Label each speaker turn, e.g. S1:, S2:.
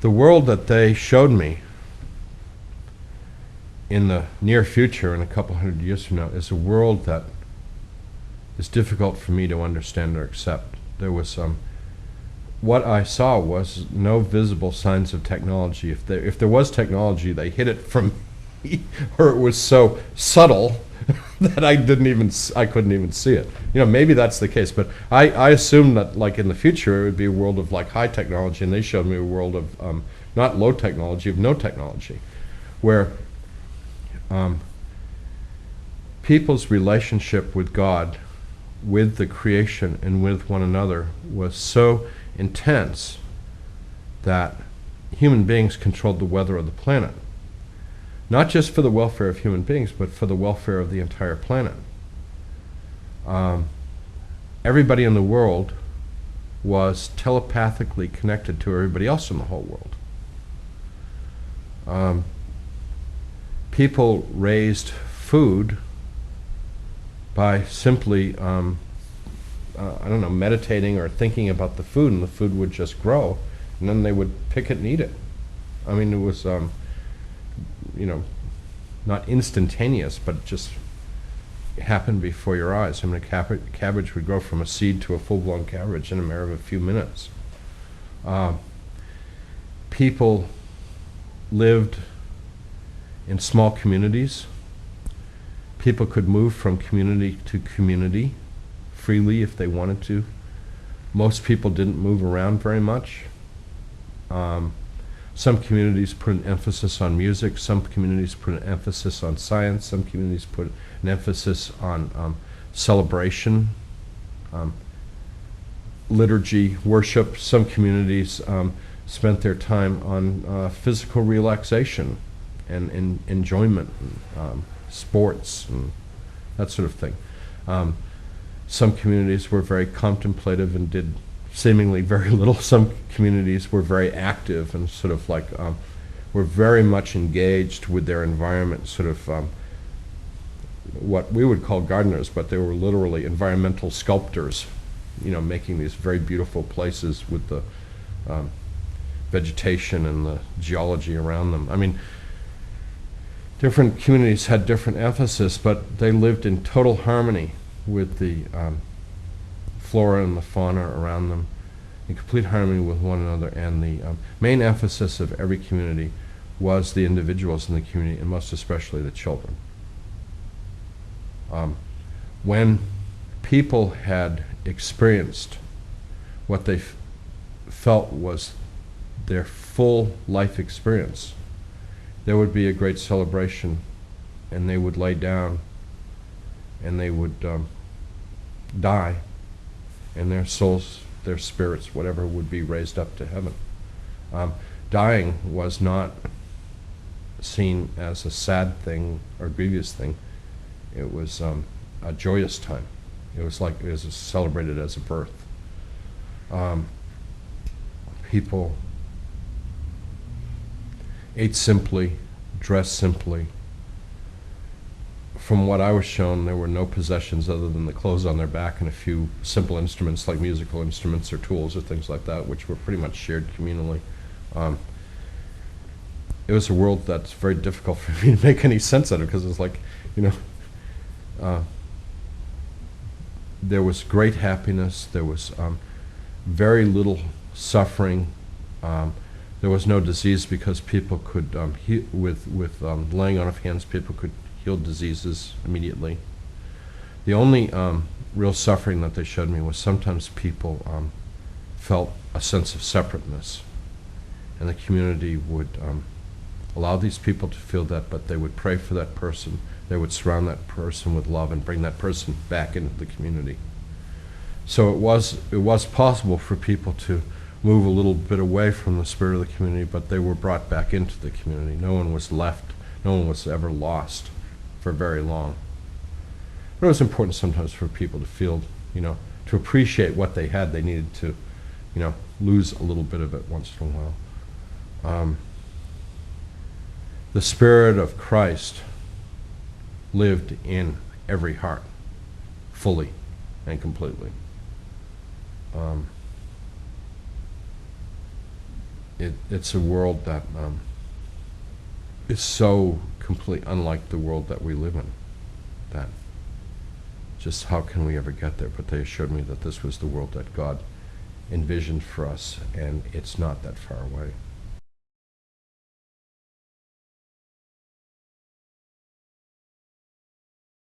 S1: The world that they showed me in the near future, in a couple hundred years from now, is a world that is difficult for me to understand or accept. There was what I saw was no visible signs of technology. If there was technology, they hid it from me, or it was so subtle that I couldn't even see it. Maybe that's the case, but I assumed that, like, in the future, it would be a world of like high technology, and they showed me a world of not low technology, of no technology, where people's relationship with God, with the creation, and with one another was so intense that human beings controlled the weather of the planet. Not just for the welfare of human beings, but for the welfare of the entire planet. Everybody in the world was telepathically connected to everybody else in the whole world. People raised food by simply, meditating or thinking about the food, and the food would just grow, and then they would pick it and eat it. I mean, it was, not instantaneous, but it just happened before your eyes. I mean, a cabbage would grow from a seed to a full-blown cabbage in a matter of a few minutes. People lived in small communities. People could move from community to community freely if they wanted to. Most people didn't move around very much. Some communities put an emphasis on music, some communities put an emphasis on science, some communities put an emphasis on celebration, liturgy, worship. Some communities spent their time on physical relaxation and enjoyment, sports, and that sort of thing. Some communities were very contemplative and did seemingly very little. Some communities were very active and sort of like were very much engaged with their environment, sort of what we would call gardeners, but they were literally environmental sculptors, making these very beautiful places with the vegetation and the geology around them. I mean, different communities had different emphasis, but they lived in total harmony with the flora and the fauna around them, in complete harmony with one another. And the main emphasis of every community was the individuals in the community, and most especially the children. When people had experienced what they felt was their full life experience, there would be a great celebration, and they would lay down, and they would die, and their souls, their spirits, whatever, would be raised up to heaven. Dying was not seen as a sad thing or grievous thing. It was a joyous time. It was celebrated as a birth. People ate simply, dressed simply. From what I was shown, there were no possessions other than the clothes on their back and a few simple instruments like musical instruments or tools or things like that, which were pretty much shared communally. It was a world that's very difficult for me to make any sense of, because it's like, there was great happiness, there was very little suffering, there was no disease because people could, with laying on of hands, people could heal diseases immediately. The only real suffering that they showed me was sometimes people felt a sense of separateness, and the community would allow these people to feel that, but they would pray for that person. They would surround that person with love and bring that person back into the community. So it was possible for people to move a little bit away from the spirit of the community, but they were brought back into the community. No one was left. No one was ever lost for very long. But it was important sometimes for people to feel, to appreciate what they had. They needed to, lose a little bit of it once in a while. The Spirit of Christ lived in every heart, fully and completely. it's a world that is so completely unlike the world that we live in, that just how can we ever get there? But they assured me that this was the world that God envisioned for us, and it's not that far away.